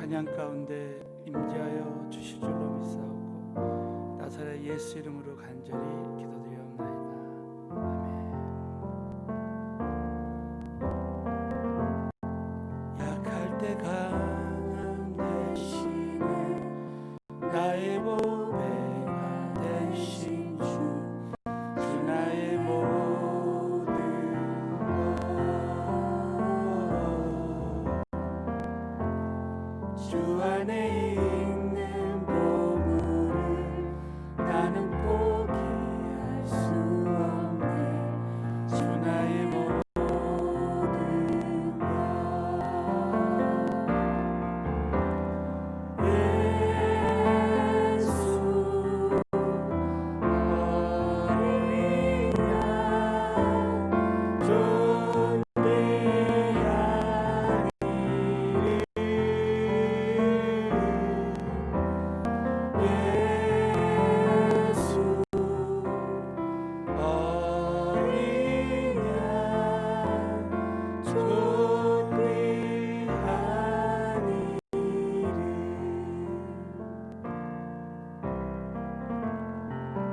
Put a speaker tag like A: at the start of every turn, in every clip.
A: 찬양 가운데 임재하여 주실 줄로 믿사오고 나사렛 예수 이름으로 간절히 기도드리옵나이다. 아멘. 약할 때 강함 되시네 나의 보배가 되신 주 나의 모든 것 주 안에 있는 보물을 나는 포기할 수 없네 주 나의 모든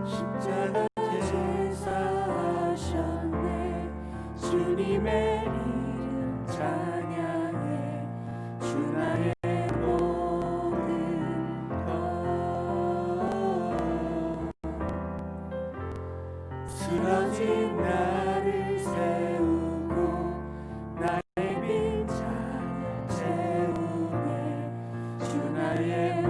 A: 십자가 제사하셨네 주님의 이름 찬양해 주 나의 모든 것 쓰러진 나를 세우고 나의 빈잔을 채우네 주 나의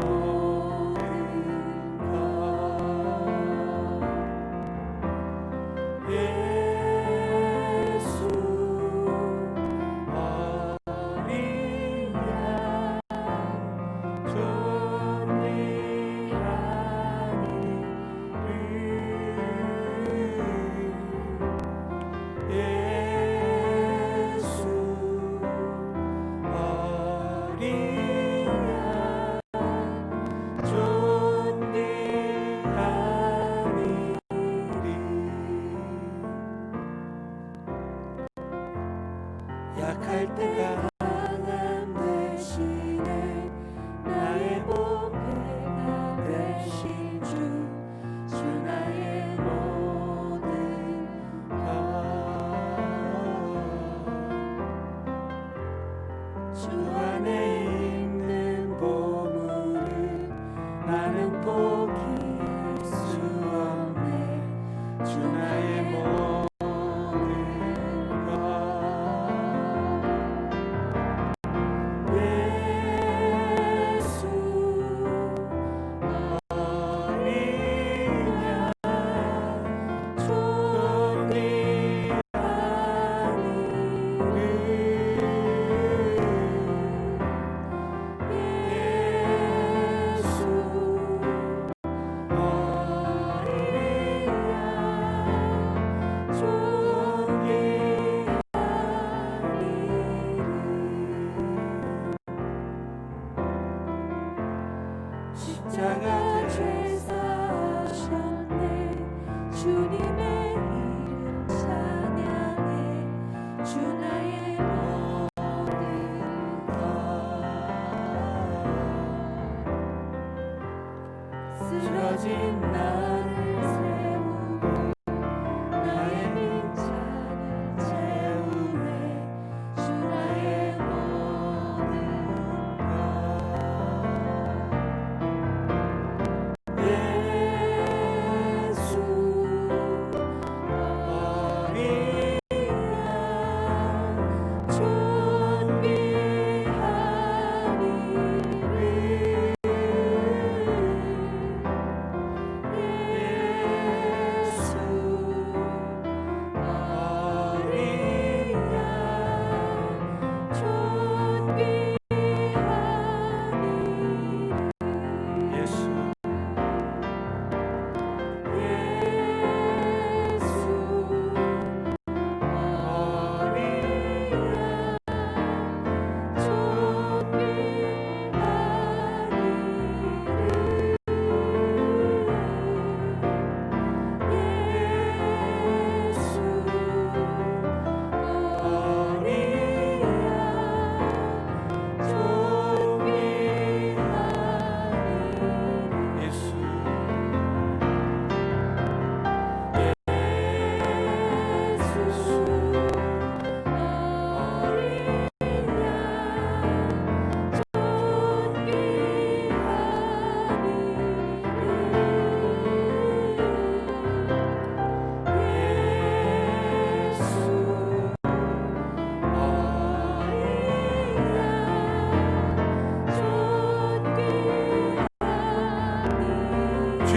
A: 약할 때 강함 되시네 나의 보배가 되신 주 나의 모든 것 주 안에 있는 보물을 나는 포기할 수 없네 주 나의 모든 십자가 제사하셨네 주님의 이름 찬양해 주 나의 모든 것 쓰러진 나를 세우고 나의 빈잔을 채우네 주 나의 모든 것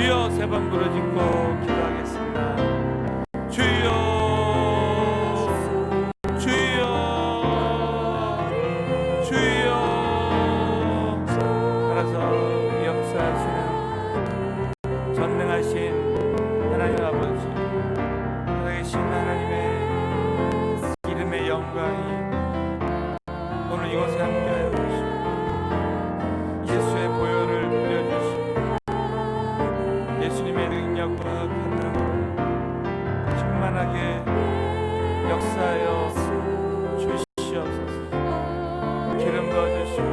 A: 주여 세 번 부르짖고 기도하겠습니다. 주여 주여 주여 알아서 역사하시는 전능하신 하나님 아버지, 살아계신 하나님의 이름의 영광이 오늘 이곳에 함께하여 주시고 예수의 보혈을 부려주시고 예수님의 능력과 권능으로 충만하게 역사하여 주시옵소서. 기름 부어주시고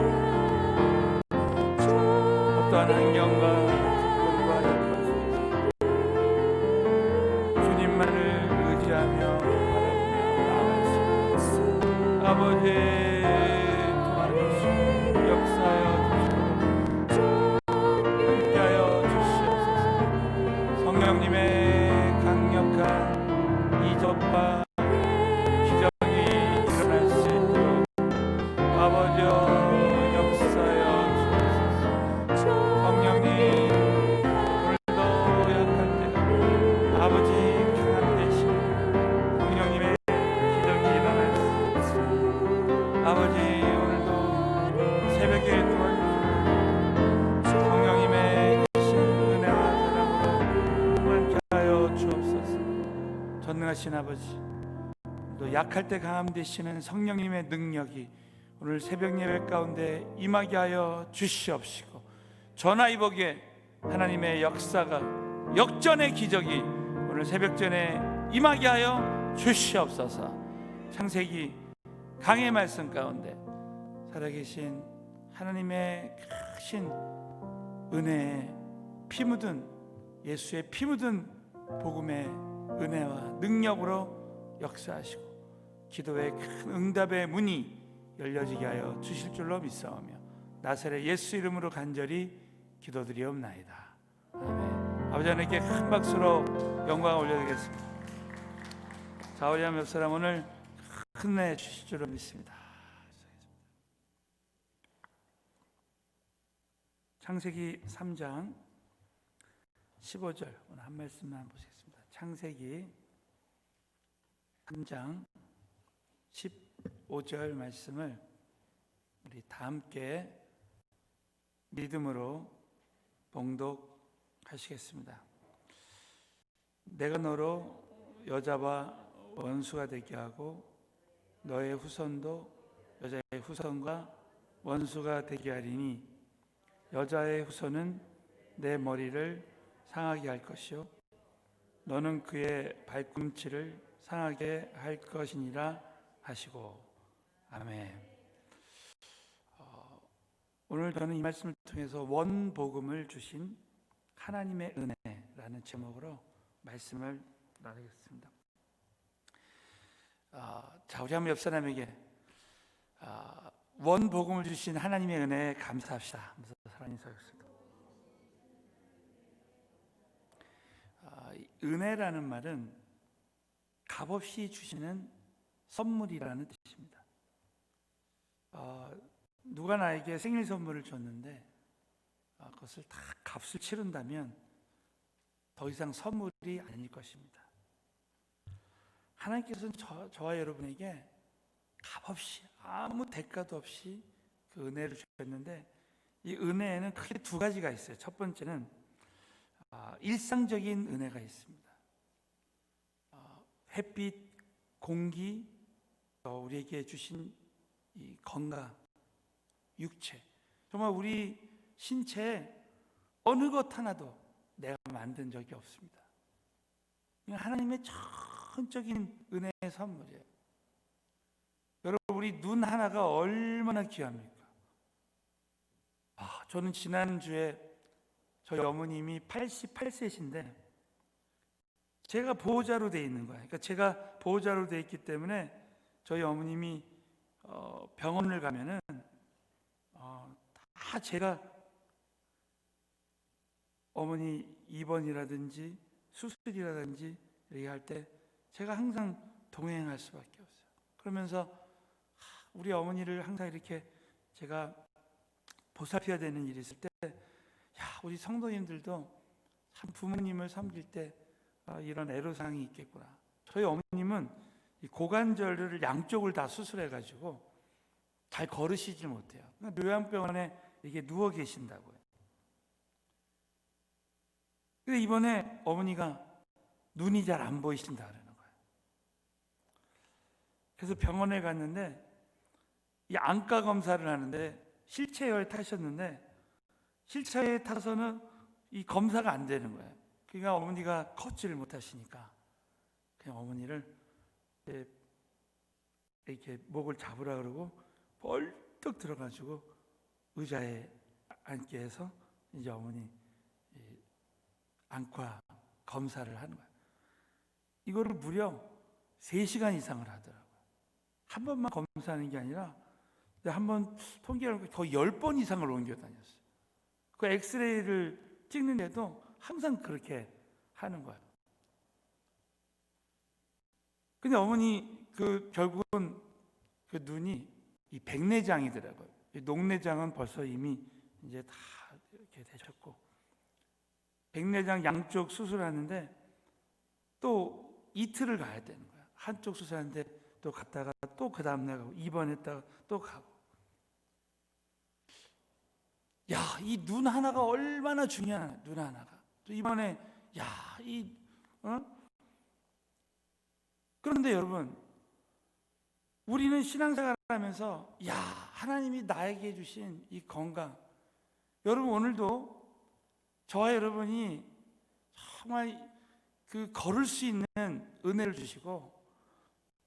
A: 어떠한 환경과 특권과 역할속에서 주님만을 의지하며 바라보며 나아가시옵소서. 아버지 도와주시고 역사하여 주시고 함께하여 주시옵소서. 성령님의 강력한 이적과 기적이 일어날 수 있도록 아버지여 역사하여 주옵소서. 성령님 오늘도 약할 때가 아버지 강한 대신 성령님의 기적이 일어날 수 있도록 아버지 오늘도 새벽에 도와주시고 성령님의 계신 은혜와 사랑으로 충만케 하여 주옵소서. 전능하신 아버지, 또 약할 때 강함 되시는 성령님의 능력이 오늘 새벽 예배 가운데 임하게 하여 주시옵시고 전화위복에 하나님의 역사가 역전의 기적이 오늘 새벽전에 임하게 하여 주시옵소서. 창세기 강의 말씀 가운데 살아계신 하나님의 크신 은혜에 피 묻은 예수의 피 묻은 복음의 은혜와 능력으로 역사하시고 기도의 큰 응답의 문이 열려지게 하여 주실 줄로 믿사오며 나사렛 예수 이름으로 간절히 기도드리옵나이다. 아멘. 아버지 하나님께 큰 박수로 영광을 올려드리겠습니다. 자, 우리 몇 사람 오늘 큰 은혜 주실 줄로 믿습니다. 창세기 3장 15절 오늘 한 말씀만 보시겠습니다. 창세기 3장 15절 말씀을 우리 다 함께 믿음으로 봉독하시겠습니다. 내가 너로 여자와 원수가 되게 하고 너의 후손도 여자의 후손과 원수가 되게 하리니 여자의 후손은 내 머리를 상하게 할 것이요 너는 그의 발꿈치를 상하게 할 것이니라 하시고 아멘. 오늘 저는 이 말씀을 통해서 원복음을 주신 하나님의 은혜라는 제목으로 말씀을 나누겠습니다. 자, 우리 한번 옆 사람에게 원복음을 주신 하나님의 은혜에 감사합시다 하면서 사랑이 서겠습니다. 은혜라는 말은 값없이 주시는 선물이라는 뜻입니다. 누가 나에게 생일 선물을 줬는데 그것을 다 값을 치른다면 더 이상 선물이 아닐 것입니다. 하나님께서는 저와 여러분에게 값없이 아무 대가도 없이 그 은혜를 주셨는데 이 은혜에는 크게 두 가지가 있어요. 첫 번째는 일상적인 은혜가 있습니다. 햇빛, 공기, 우리에게 주신 이 건강, 육체, 정말 우리 신체에 어느 것 하나도 내가 만든 적이 없습니다. 하나님의 전적인 은혜의 선물이에요. 여러분, 우리 눈 하나가 얼마나 귀합니까? 저는 지난주에 저희 어머님이 88세신데 제가 보호자로 돼 있는 거예요. 그러니까 제가 보호자로 돼 있기 때문에 저희 어머님이 병원을 가면은 다 제가 어머니 입원이라든지 수술이라든지 얘기할 때 제가 항상 동행할 수밖에 없어요. 그러면서 우리 어머니를 항상 이렇게 제가 보살펴야 되는 일이 있을 때, 우리 성도님들도 참 부모님을 섬길 때 이런 애로사항이 있겠구나. 저희 어머님은 이 고관절을 양쪽을 다 수술해가지고 잘 걸으시지 못해요. 그러니까 요양병원에 이게 누워 계신다고요. 근데 이번에 어머니가 눈이 잘 안 보이신다 그러는 거예요. 그래서 병원에 갔는데 이 안과 검사를 하는데 휠체어에 타셨는데 휠체어에 타서는 이 검사가 안 되는 거예요. 그러니까 어머니가 걷지를 못하시니까 그냥 어머니를 이렇게 목을 잡으라 그러고 벌떡 들어가지고 의자에 앉게 해서 이제 어머니 안과 검사를 하는 거예요. 이거를 무려 3시간 이상을 하더라고요. 한 번만 검사하는 게 아니라 한 번 통계를 거의 10번 이상을 옮겨 다녔어요. 그 엑스레이를 찍는데도 항상 그렇게 하는 거예요. 근데 어머니 결국은 그 눈이 이 백내장이더라고요. 이 녹내장은 벌써 이미 이제 다 이렇게 되셨고, 백내장 양쪽 수술하는데 또 이틀을 가야 되는 거야. 한쪽 수술하는데 또 갔다가 또 그 다음날 가고 입원했다가 또 가고. 야, 이 눈 하나가 얼마나 중요하나. 눈 하나가 또 이번에 그런데 여러분, 우리는 신앙생활하면서 하나님이 나에게 주신 이 건강, 여러분 오늘도 저와 여러분이 정말 걸을 수 있는 은혜를 주시고,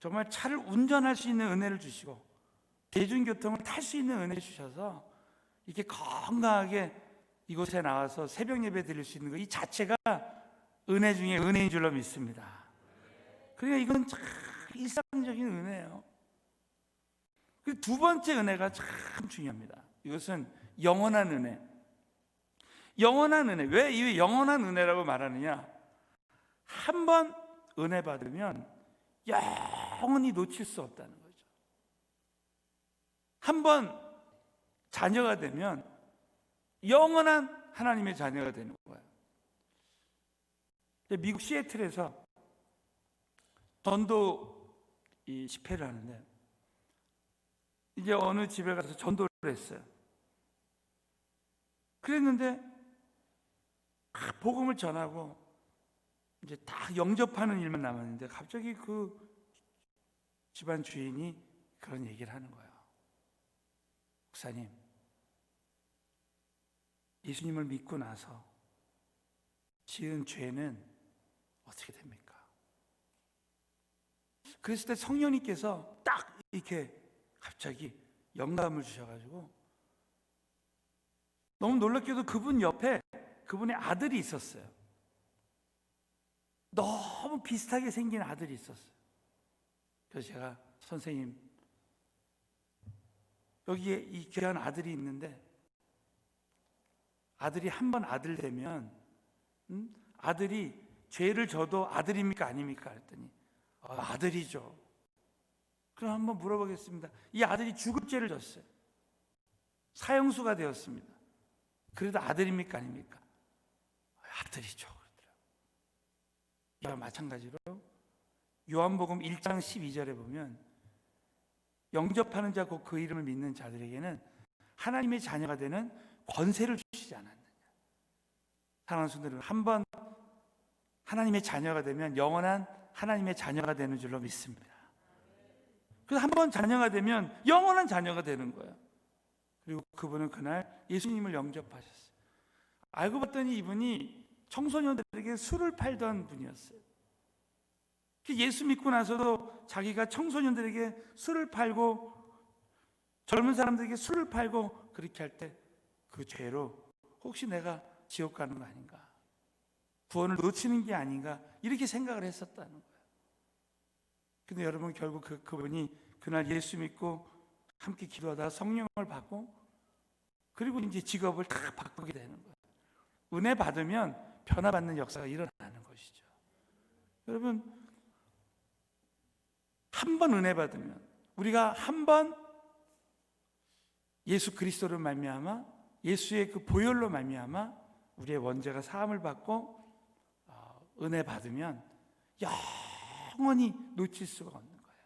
A: 정말 차를 운전할 수 있는 은혜를 주시고, 대중교통을 탈 수 있는 은혜를 주셔서 이렇게 건강하게 이곳에 나와서 새벽 예배 드릴 수 있는 것, 이 자체가 은혜 중에 은혜인 줄로 믿습니다. 그러니까 이건 참 일상적인 은혜예요. 그리고 두 번째 은혜가 참 중요합니다. 이것은 영원한 은혜. 영원한 은혜. 왜 이 영원한 은혜라고 말하느냐? 한 번 은혜 받으면 영원히 놓칠 수 없다는 거죠. 한 번 자녀가 되면 영원한 하나님의 자녀가 되는 거예요. 미국 시애틀에서 전도 집회를 하는데, 이제 어느 집에 가서 전도를 했어요. 그랬는데 복음을 전하고 이제 다 영접하는 일만 남았는데, 갑자기 그 집안 주인이 그런 얘기를 하는 거예요. 목사님, 예수님을 믿고 나서 지은 죄는 어떻게 됩니까? 그랬을 때 성령님께서 딱 이렇게 갑자기 영감을 주셔가지고, 너무 놀랍게도 그분 옆에 그분의 아들이 있었어요. 너무 비슷하게 생긴 아들이 있었어요. 그래서 제가, 선생님, 여기에 이 귀한 아들이 있는데 아들이 한 번 아들 되면 아들이 죄를 져도 아들입니까 아닙니까? 그랬더니 아들이죠. 그럼 한번 물어보겠습니다. 이 아들이 죽을 죄를 졌어요. 사형수가 되었습니다. 그래도 아들입니까 아닙니까? 아들이죠. 이와 마찬가지로 요한복음 1장 12절에 보면, 영접하는 자 곧 그 이름을 믿는 자들에게는 하나님의 자녀가 되는 권세를 주시지 않았느냐. 사랑하는 성도들, 한번 하나님의 자녀가 되면 영원한 하나님의 자녀가 되는 줄로 믿습니다. 그래서 한번 자녀가 되면 영원한 자녀가 되는 거예요. 그리고 그분은 그날 예수님을 영접하셨어요. 알고 봤더니 이분이 청소년들에게 술을 팔던 분이었어요. 예수 믿고 나서도 자기가 청소년들에게 술을 팔고 젊은 사람들에게 술을 팔고 그렇게 할 때 그 죄로 혹시 내가 지옥 가는 거 아닌가, 구원을 놓치는 게 아닌가, 이렇게 생각을 했었다는 거예요. 근데 여러분, 결국 그분이 그날 예수 믿고 함께 기도하다가 성령을 받고, 그리고 이제 직업을 다 바꾸게 되는 거예요. 은혜 받으면 변화받는 역사가 일어나는 것이죠. 여러분, 한 번 은혜 받으면, 우리가 한 번 예수 그리스도로 말미암아, 예수의 그 보혈로 말미암아 우리의 원죄가 사함을 받고 은혜 받으면 영원히 놓칠 수가 없는 거예요.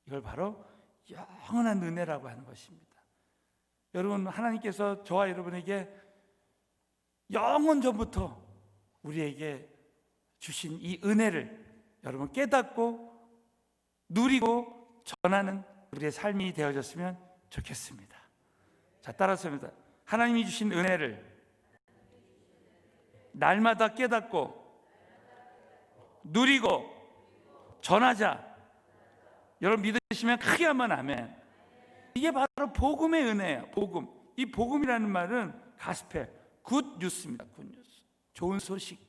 A: 이걸 바로 영원한 은혜라고 하는 것입니다. 여러분, 하나님께서 저와 여러분에게 영원 전부터 우리에게 주신 이 은혜를 여러분 깨닫고 누리고 전하는 우리의 삶이 되어졌으면 좋겠습니다. 자, 따라서 합니다. 하나님이 주신 은혜를 날마다 깨닫고 누리고 전하자. 여러분 믿으시면 크게 한번 아멘. 이게 바로 복음의 은혜예요. 복음. 이 복음이라는 말은 가스펠, 굿 뉴스입니다. 굿 뉴스. 좋은 소식.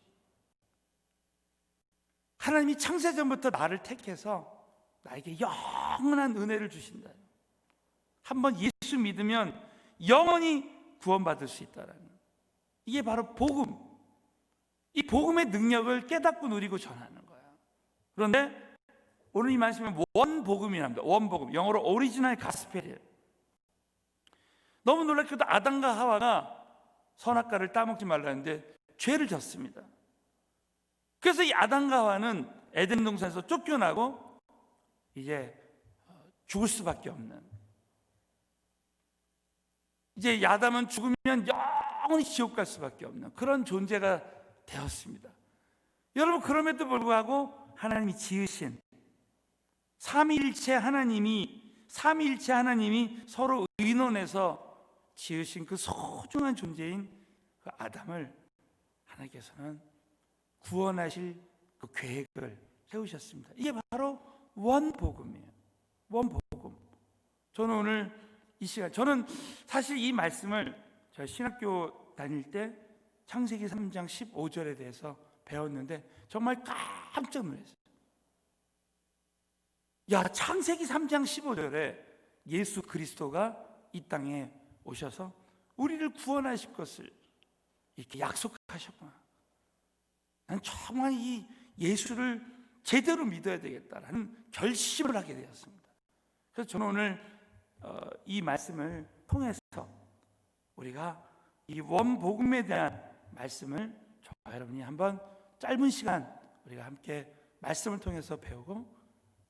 A: 하나님이 창세전부터 나를 택해서 나에게 영원한 은혜를 주신다. 한번 예수 믿으면 영원히 구원받을 수 있다라는, 이게 바로 복음. 이 복음의 능력을 깨닫고 누리고 전하는 거야. 그런데 오늘 이 말씀은 원복음이랍니다. 원복음. 영어로 오리지널 가스펠이에요. 너무 놀랍게도 아담과 하와가 선악과를 따먹지 말라 했는데 죄를 졌습니다. 그래서 이 아담과 하와는 에덴 동산에서 쫓겨나고 이제 죽을 수밖에 없는, 이제 아담은 죽으면 영원히 지옥 갈 수밖에 없는 그런 존재가 되었습니다. 여러분, 그럼에도 불구하고 하나님이 지으신 삼위일체 하나님이 서로 의논해서 지으신 그 소중한 존재인 그 아담을 하나님께서는 구원하실 그 계획을 세우셨습니다. 이게 바로 원복음이에요. 원복음. 저는 오늘 이 시간, 저는 사실 이 말씀을 제가 신학교 다닐 때 창세기 3장 15절에 대해서 배웠는데 정말 깜짝 놀랐어요. 야, 창세기 3장 15절에 예수 그리스도가 이 땅에 오셔서 우리를 구원하실 것을 이렇게 약속하셨구나. 난 정말 이 예수를 제대로 믿어야 되겠다라는 결심을 하게 되었습니다. 그래서 저는 오늘 이 말씀을 통해서 우리가 이 원복음에 대한 말씀을 저와 여러분이 한번 짧은 시간 우리가 함께 말씀을 통해서 배우고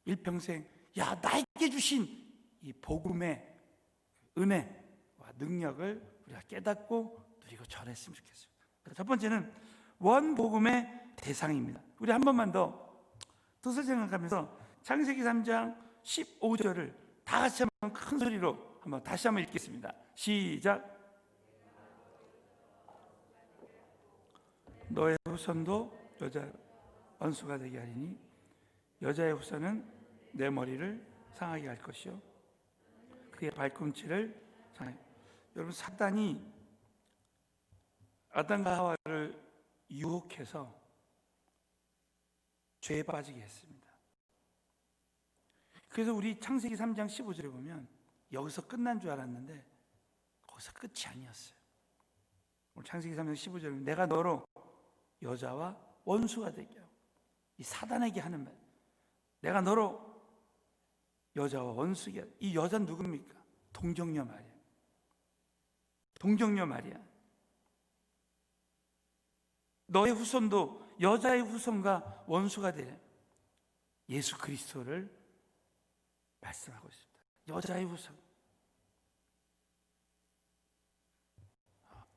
A: 일평생 나에게 주신 이 복음의 은혜와 능력을 우리가 깨닫고 누리고 전했으면 좋겠습니다. 첫 번째는 원복음의 대상입니다. 우리 한 번만 더 뜻을 생각하면서 창세기 3장 15절을 다 같이 한번 큰 소리로 한번 다시 한번 읽겠습니다. 시작. 너의 후손도 여자 원수가 되게 하리니 여자의 후손은 내 머리를 상하게 할 것이요 그의 발꿈치를 상하게. 여러분, 사단이 아담과 하와를 유혹해서 죄에 빠지게 했습니다. 그래서 우리 창세기 3장 15절에 보면 여기서 끝난 줄 알았는데 거기서 끝이 아니었어요. 오늘 창세기 3장 15절에 내가 너로 여자와 원수가 되게 하고, 이 사단에게 하는 말, 내가 너로 여자와 원수게 하고. 이 여자는 누굽니까? 동정녀 마리아. 동정녀 마리아. 너의 후손도 여자의 후손과 원수가 되는 예수 그리스도를 말씀하고 있습니다. 여자의 후손.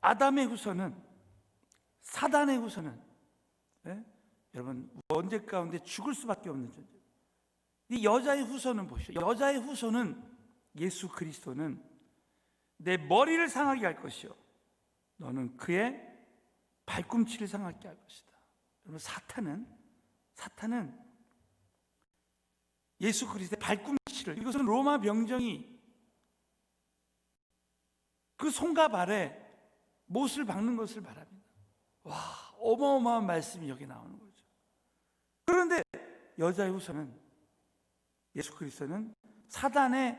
A: 아담의 후손은, 사단의 후손은, 여러분, 원죄 가운데 죽을 수밖에 없는 존재. 이 여자의 후손은 보시오. 여자의 후손은, 예수 그리스도는 내 머리를 상하게 할 것이요 너는 그의 발꿈치를 상하게 할 것이다. 여러분, 사탄은 예수 그리스도의 발꿈치를, 이것은 로마 병정이 그 손과 발에 못을 박는 것을 말합니다. 와, 어마어마한 말씀이 여기 나오는 거죠. 그런데 여자의 후손은, 예수 그리스도는 사단의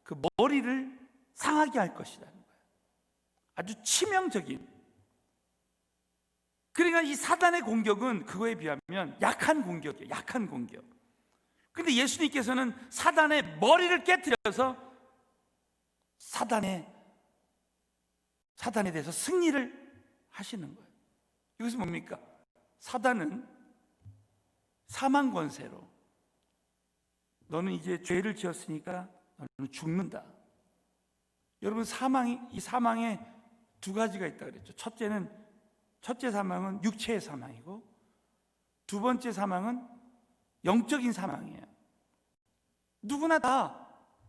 A: 그 머리를 상하게 할 것이라는 거예요. 아주 치명적인. 그러니까 이 사단의 공격은 그거에 비하면 약한 공격이에요. 약한 공격. 근데 예수님께서는 사단의 머리를 깨뜨려서 사단에 대해서 승리를 하시는 거예요. 이것은 뭡니까? 사단은 사망 권세로 너는 이제 죄를 지었으니까 너는 죽는다. 여러분, 이 사망에 두 가지가 있다 그랬죠. 첫째 사망은 육체의 사망이고, 두 번째 사망은 영적인 사망이에요. 누구나 다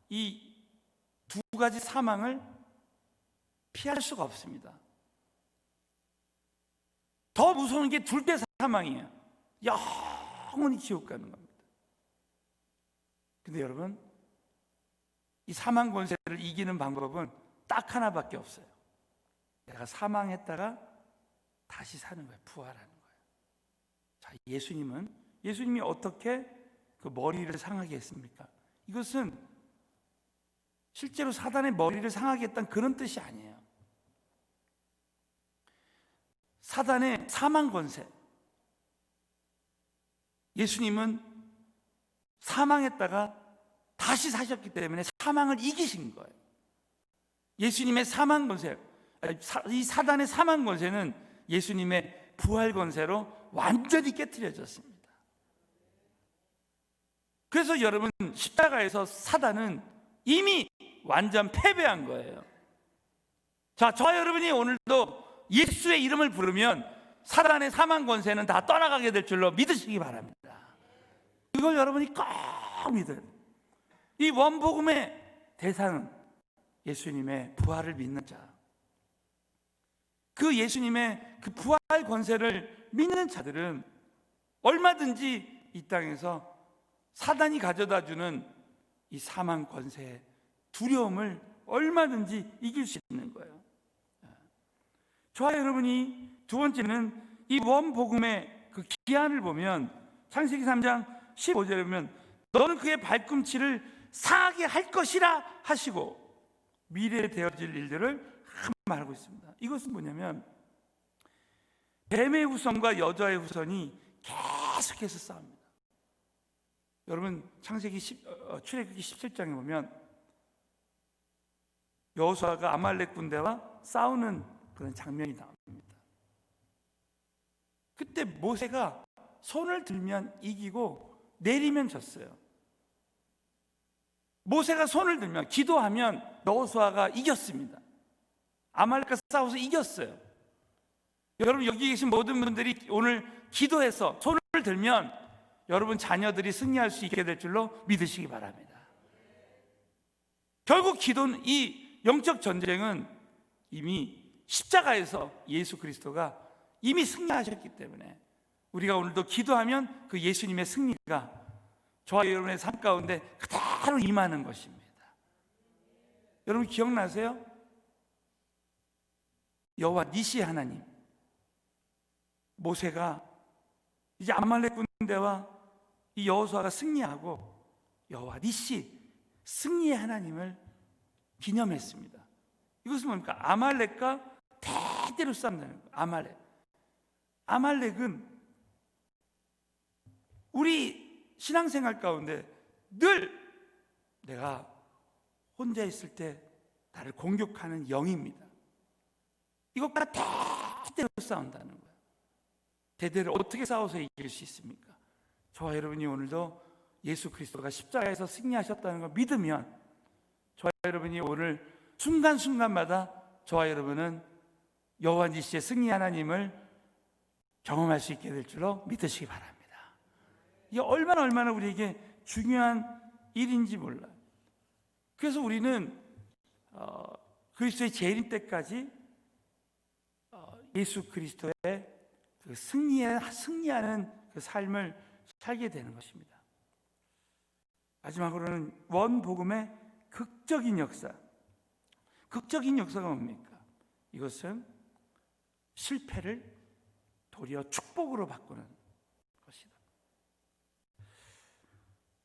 A: 이 두 가지 사망을 피할 수가 없습니다. 더 무서운 게 둘째 사망이에요. 영원히 지옥 가는 겁니다. 근데 여러분, 이 사망 권세를 이기는 방법은 딱 하나밖에 없어요. 내가 사망했다가 다시 사는 거예요. 부활하는 거예요. 자, 예수님이 어떻게 그 머리를 상하게 했습니까? 이것은 실제로 사단의 머리를 상하게 했다는 그런 뜻이 아니에요. 사단의 사망 권세, 예수님은 사망했다가 다시 사셨기 때문에 사망을 이기신 거예요. 예수님의 사망 권세, 이 사단의 사망 권세는 예수님의 부활 권세로 완전히 깨트려졌습니다. 그래서 여러분, 십자가에서 사단은 이미 완전 패배한 거예요. 자, 저와 여러분이 오늘도 예수의 이름을 부르면 사단의 사망 권세는 다 떠나가게 될 줄로 믿으시기 바랍니다. 이걸 여러분이 꼭 믿어요. 이 원복음의 대상은 예수님의 부활을 믿는 자, 그 예수님의 그 부활 권세를 믿는 자들은 얼마든지 이 땅에서 사단이 가져다주는 이 사망 권세의 두려움을 얼마든지 이길 수 있는 거예요. 저와 여러분이 두 번째는 이 원복음의 그 기한을 보면 창세기 3장 15절에 보면 너는 그의 발꿈치를 상하게 할 것이라 하시고 미래에 되어질 일들을 말하고 있습니다. 이것은 뭐냐면 뱀의 후손과 여자의 후손이 계속해서 싸웁니다. 여러분, 출애굽기 17장에 보면 여호수아가 아말렉 군대와 싸우는 그런 장면이 나옵니다. 그때 모세가 손을 들면 이기고 내리면 졌어요. 모세가 손을 들면, 기도하면 여호수아가 이겼습니다. 아말렉과 싸워서 이겼어요. 여러분, 여기 계신 모든 분들이 오늘 기도해서 손을 들면 여러분 자녀들이 승리할 수 있게 될 줄로 믿으시기 바랍니다. 결국 기도는, 이 영적 전쟁은 이미 십자가에서 예수 그리스도가 이미 승리하셨기 때문에 우리가 오늘도 기도하면 그 예수님의 승리가 저와 여러분의 삶 가운데 그대로 임하는 것입니다. 여러분 기억나세요? 여호와 니시 하나님, 모세가 이제 아말렉 군대와 이 여호수아가 승리하고 여호와 니시, 승리의 하나님을 기념했습니다. 이것은 뭡니까? 아말렉과 대대로 싸운다는 거예요. 아말렉은 우리 신앙생활 가운데 늘 내가 혼자 있을 때 나를 공격하는 영입니다. 이것과 대대로 싸운다는 거예요. 대대로 어떻게 싸워서 이길 수 있습니까? 저와 여러분이 오늘도 예수 그리스도가 십자가에서 승리하셨다는 걸 믿으면 저와 여러분이 오늘 순간순간마다 저와 여러분은 여호와 니시의 승리 하나님을 경험할 수 있게 될 줄로 믿으시기 바랍니다. 이게 얼마나 우리에게 중요한 일인지 몰라요. 그래서 우리는 그리스도의 재림 때까지 예수 그리스도의 그 승리하는 그 삶을 살게 되는 것입니다. 마지막으로는 원복음의 극적인 역사. 극적인 역사가 뭡니까? 이것은 실패를 도리어 축복으로 바꾸는 것이다.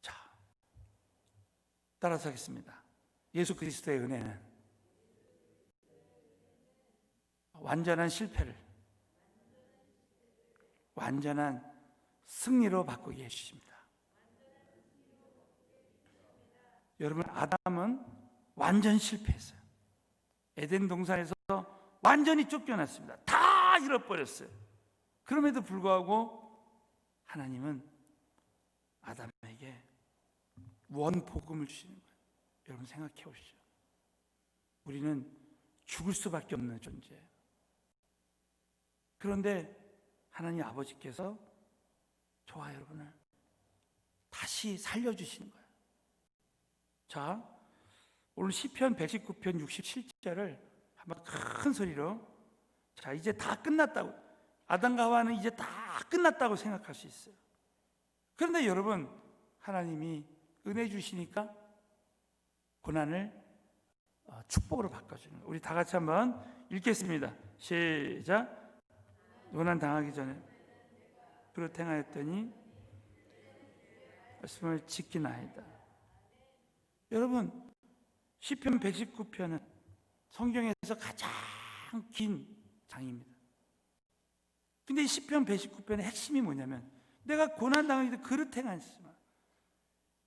A: 자, 따라서 하겠습니다. 예수 그리스도의 은혜는 완전한 실패를 완전한 승리로 바꾸게 해주십니다. 여러분, 아담은 완전 실패했어요. 에덴 동산에서 완전히 쫓겨났습니다. 다 잃어버렸어요. 그럼에도 불구하고 하나님은 아담에게 원 복음을 주시는 거예요. 여러분 생각해 보시죠. 우리는 죽을 수밖에 없는 존재예요. 그런데 하나님 아버지께서 저와 여러분을 다시 살려주시는 거예요. 자, 오늘 시편 119편 67절을 한번 큰 소리로, 자, 이제 다 끝났다고, 아담과 하와는 이제 다 끝났다고 생각할 수 있어요. 그런데 여러분, 하나님이 은혜 주시니까 고난을 축복으로 바꿔주는 거예요. 우리 다 같이 한번 읽겠습니다. 시작. 고난 당하기 전에 그렇게 행하였더니 말씀을 지키나이다. 여러분, 시편 119편은 성경에서 가장 긴 장입니다. 근데 이 시편 119편의 핵심이 뭐냐면, 내가 고난당하기 전에 그릇 행하였으면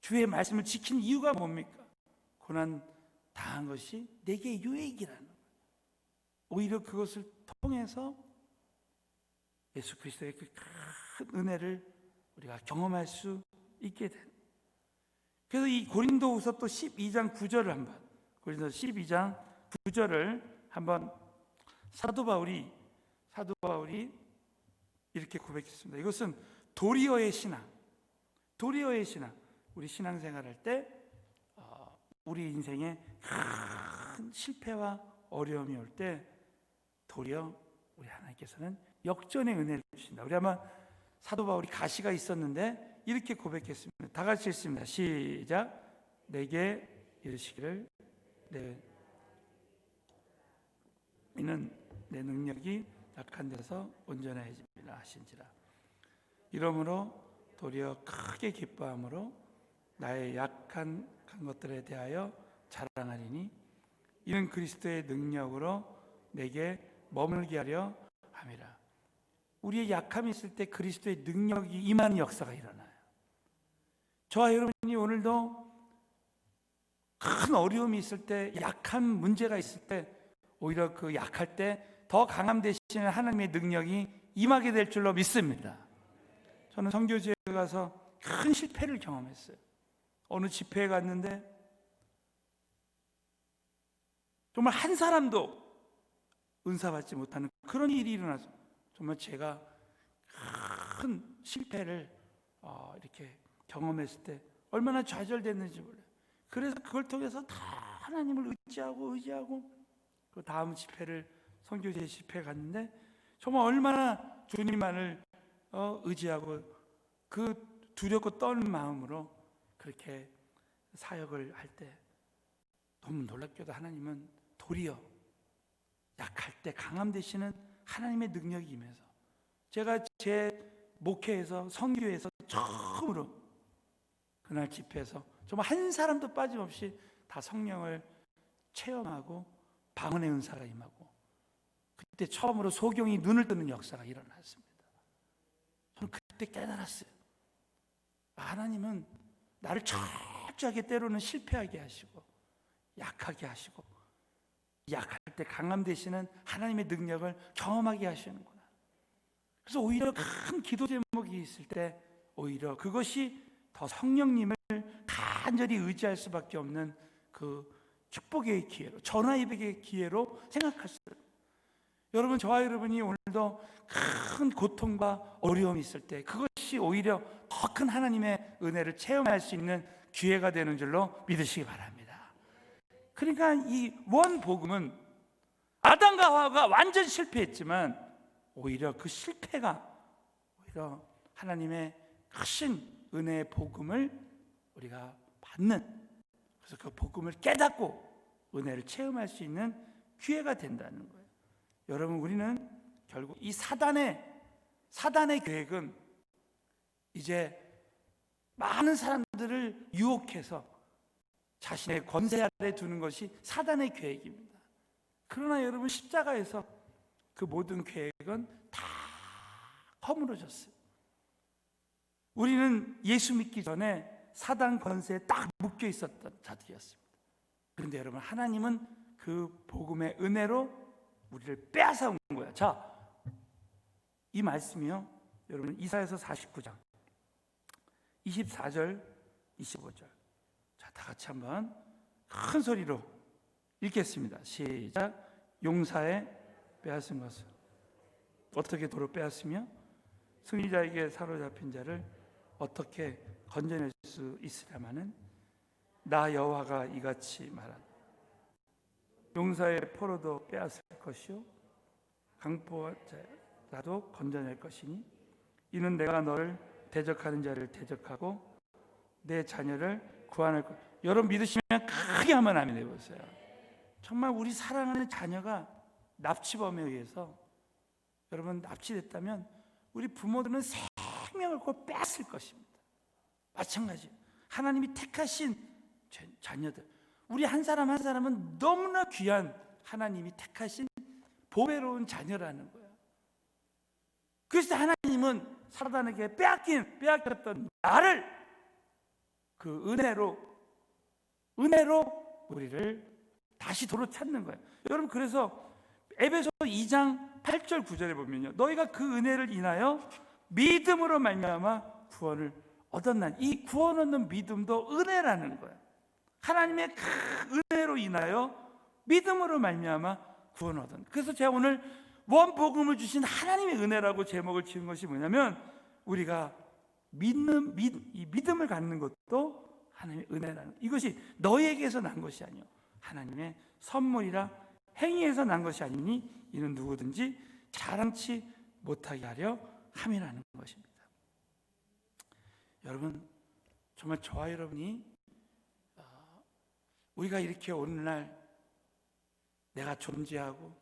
A: 주의 말씀을 지키는 이유가 뭡니까? 고난 당한 것이 내게 유익이라는 거예요. 오히려 그것을 통해서 예수 그리스도의 그 큰 은혜를 우리가 경험할 수 있게 된. 그래서 이 고린도후서 또 12장 9절을 한번, 고린도서 12장 9절을 한번 사도 바울이 이렇게 고백했습니다. 이것은 도리어의 신앙, 우리 신앙생활할 때 우리 인생에 큰 실패와 어려움이 올 때 도리어 우리 하나님께서는 역전의 은혜를 주신다. 우리 아마 사도 바울이 가시가 있었는데 이렇게 고백했습니다. 다 같이 읽습니다. 시작. 내게 이르시기를 이는 내 능력이 약한 데서 온전해짐이라 하신지라. 이러므로 도리어 크게 기뻐함으로 나의 약한 것들에 대하여 자랑하리니 이는 그리스도의 능력으로 내게 머물게 하려 함이라. 우리의 약함이 있을 때 그리스도의 능력이 임하는 역사가 일어나요. 저와 여러분이 오늘도 큰 어려움이 있을 때, 약한 문제가 있을 때, 오히려 그 약할 때 더 강함 되시는 하나님의 능력이 임하게 될 줄로 믿습니다. 저는 선교지에 가서 큰 실패를 경험했어요. 어느 집회에 갔는데 정말 한 사람도 은사받지 못하는 그런 일이 일어나서 정말 제가 큰 실패를 이렇게 경험했을 때 얼마나 좌절됐는지 몰라요. 그래서 그걸 통해서 다 하나님을 의지하고 그 다음 집회를, 선교제 집회에 갔는데 정말 얼마나 주님만을 의지하고 그 두렵고 떠는 마음으로 그렇게 사역을 할 때 너무 놀랍게도 하나님은 도리어 약할 때 강함 되시는 하나님의 능력이 임해서, 제가 제 목회에서 선교에서 처음으로 그날 집회에서 정말 한 사람도 빠짐없이 다 성령을 체험하고 방언의 은사가 임하고, 그때 처음으로 소경이 눈을 뜨는 역사가 일어났습니다. 저는 그때 깨달았어요. 하나님은 나를 철저하게 때로는 실패하게 하시고 약하게 하시고, 약할 때 강함 되시는 하나님의 능력을 경험하게 하시는구나. 그래서 오히려 큰 기도 제목이 있을 때 오히려 그것이 더 성령님을 간절히 의지할 수밖에 없는 그 축복의 기회로, 전화위복의 기회로 생각했어요. 여러분, 저와 여러분이 오늘도 큰 고통과 어려움이 있을 때 그것이 오히려 더 큰 하나님의 은혜를 체험할 수 있는 기회가 되는 줄로 믿으시기 바랍니다. 그러니까 이 원복음은 아담과 하와가 완전 실패했지만 오히려 그 실패가 오히려 하나님의 크신 은혜의 복음을 우리가 받는, 그래서 그 복음을 깨닫고 은혜를 체험할 수 있는 기회가 된다는 거예요. 여러분, 우리는 결국 이 사단의 계획은 이제 많은 사람들을 유혹해서 자신의 권세 아래 두는 것이 사단의 계획입니다. 그러나 여러분, 십자가에서 그 모든 계획은 다 허물어졌어요. 우리는 예수 믿기 전에 사단 권세에 딱 묶여 있었던 자들이었습니다. 그런데 여러분, 하나님은 그 복음의 은혜로 우리를 빼앗아온 거야. 자, 이 말씀이요, 여러분 이사야서 49장 24절 25절. 자, 다 같이 한번 큰 소리로 읽겠습니다. 시작. 용사의 빼앗은 것을 어떻게 도로 빼앗으며 승리자에게 사로잡힌 자를 어떻게 건져낼 수 있으랴마는 나 여호와가 이같이 말한다. 용사의 포로도 빼앗을 것이요 강포자라도 건져낼 것이니 이는 내가 너를 대적하는 자를 대적하고 내 자녀를 구원할 것. 여러분 믿으시면 크게 한번 아멘 해보세요. 정말 우리 사랑하는 자녀가 납치범에 의해서 여러분 납치됐다면 우리 부모들은 생명을 꼭 뺏을 것입니다. 마찬가지 하나님이 택하신 자녀들, 우리 한 사람 한 사람은 너무나 귀한 하나님이 택하신 보배로운 자녀라는 거예요. 그래서 하나님은 사단에게 빼앗겼던 나를 그 은혜로 우리를 다시 도로 찾는 거예요. 여러분 그래서 에베소 2장 8절 9절에 보면요, 너희가 그 은혜를 인하여 믿음으로 말미암아 구원을 얻었나니, 이 구원 얻는 믿음도 은혜라는 거예요. 하나님의 그 은혜로 인하여 믿음으로 말미암아 구원 얻은. 그래서 제가 오늘 원복음을 주신 하나님의 은혜라고 제목을 지은 것이 뭐냐면, 우리가 이 믿음을 갖는 것도 하나님의 은혜라는, 이것이 너희에게서 난 것이 아니요 하나님의 선물이라 행위에서 난 것이 아니니 이는 누구든지 자랑치 못하게 하려 함이라는 것입니다. 여러분 정말 저와 여러분이 우리가 이렇게 오늘날 내가 존재하고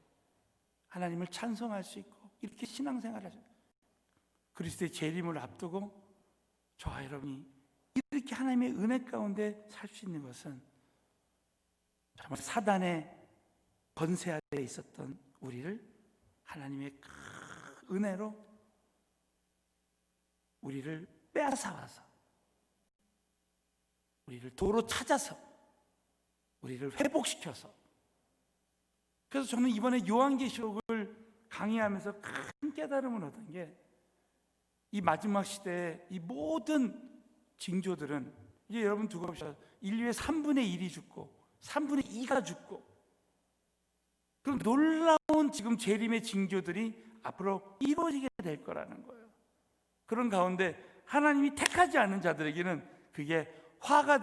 A: 하나님을 찬송할 수 있고 이렇게 신앙생활을 하죠. 그리스도의 재림을 앞두고 저와 여러분이 이렇게 하나님의 은혜 가운데 살 수 있는 것은 정말 사단의 권세 아래에 있었던 우리를 하나님의 큰 은혜로 우리를 빼앗아 와서 우리를 도로 찾아서 우리를 회복시켜서, 그래서 저는 이번에 요한계시록을 강의하면서 큰 깨달음을 얻은 게, 이 마지막 시대에 이 모든 징조들은 이제 여러분 두고 보시죠. 인류의 3분의 1이 죽고 3분의 2가 죽고, 그럼 놀라운 지금 재림의 징조들이 앞으로 이루어지게 될 거라는 거예요. 그런 가운데 하나님이 택하지 않은 자들에게는 그게 화가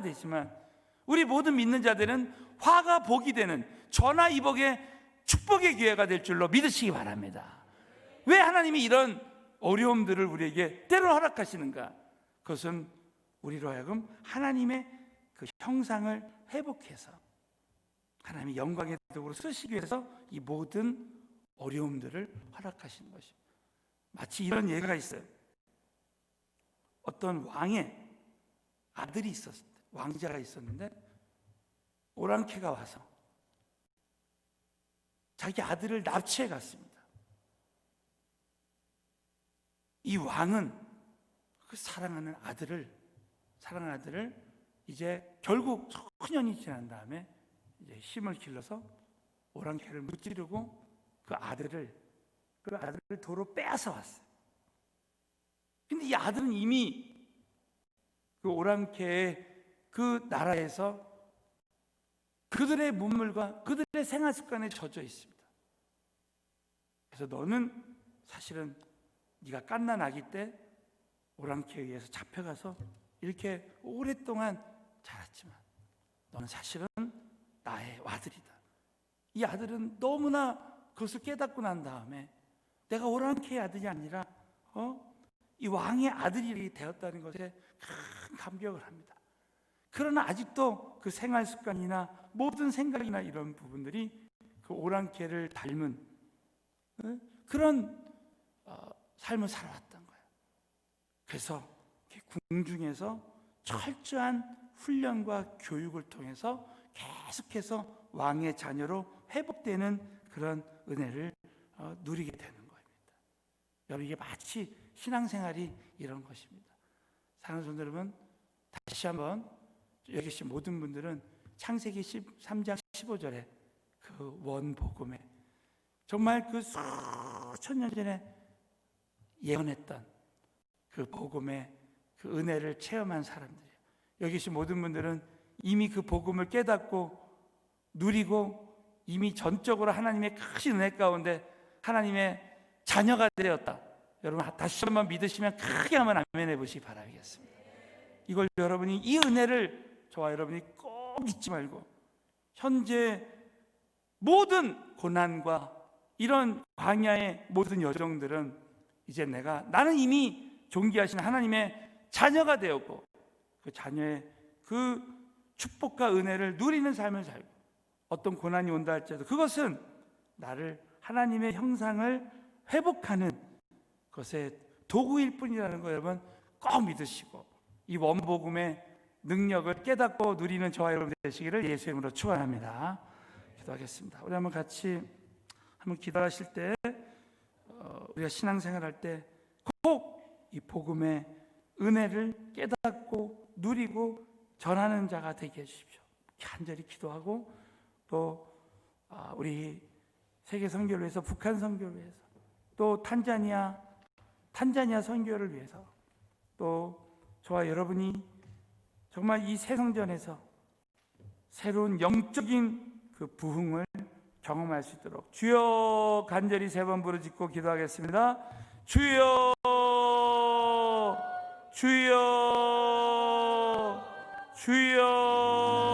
A: 되지만 우리 모든 믿는 자들은 화가 복이 되는 전화위복의 축복의 기회가 될 줄로 믿으시기 바랍니다. 왜 하나님이 이런 어려움들을 우리에게 때로 허락하시는가? 그것은 우리로 하여금 하나님의 그 형상을 회복해서 하나님의 영광의 도구로 쓰시기 위해서 이 모든 어려움들을 허락하시는 것입니다. 마치 이런 예가 있어요. 어떤 왕의 아들이 있었을 때, 왕자가 있었는데 오랑캐가 와서 자기 아들을 납치해 갔습니다. 이 왕은 그 사랑하는 아들을 이제 결국 수년이 지난 다음에 이제 힘을 길러서 오랑캐를 무찌르고 그 아들을 도로 빼앗아 왔어요. 근데 이 아들은 이미 그 오랑캐의 그 나라에서 그들의 문물과 그들의 생활 습관에 젖어 있습니다. 그래서 너는 사실은 네가 갓난 아기 때 오랑캐에 의해서 잡혀가서 이렇게 오랫동안 자랐지만 너는 사실은 나의 아들이다. 이 아들은 너무나 그것을 깨닫고 난 다음에 내가 오랑캐의 아들이 아니라 이 왕의 아들이 되었다는 것에 큰 감격을 합니다. 그러나 아직도 그 생활 습관이나 모든 생각이나 이런 부분들이 그 오랑캐를 닮은 그런 삶을 살아왔던 거예요. 그래서 궁중에서 철저한 훈련과 교육을 통해서 계속해서 왕의 자녀로 회복되는 그런 은혜를 누리게 되는 겁니다. 여러분 이게 마치 신앙생활이 이런 것입니다. 사랑하는 성도 여러분, 다시 한번 여기 계신 모든 분들은 창세기 13장 15절에 그 원복음에 정말 그 수천 수천 년 전에 예언했던 그 복음의 그 은혜를 체험한 사람들이에요. 여기 계신 모든 분들은 이미 그 복음을 깨닫고 누리고 이미 전적으로 하나님의 크신 은혜 가운데 하나님의 자녀가 되었다. 여러분 다시 한번 믿으시면 크게 한번 아멘 해보시기 바라겠습니다. 이걸 여러분이 이 은혜를 저와 여러분이 꼭 잊지 말고 현재 모든 고난과 이런 광야의 모든 여정들은 이제 나는 이미 존귀하신 하나님의 자녀가 되었고 그 자녀의 그 축복과 은혜를 누리는 삶을 살고 어떤 고난이 온다 할지라도 그것은 나를 하나님의 형상을 회복하는 것의 도구일 뿐이라는 거 여러분 꼭 믿으시고 이 원복음의 능력을 깨닫고 누리는 저와 여러분 되시기를 예수의 이름으로 축원합니다. 기도하겠습니다. 우리 한번 같이 기도하실 때 우리가 신앙생활 할 때 꼭 이 복음의 은혜를 깨닫고 누리고 전하는 자가 되게 해주십시오. 간절히 기도하고 또 우리 세계 선교를 위해서 북한 선교를 위해서 또 탄자니아 선교를 위해서 또 저와 여러분이 정말 이 새성전에서 새로운 영적인 그 부흥을 경험할 수 있도록 주여 간절히 3번 부르짖고 기도하겠습니다. 주여 주여 주여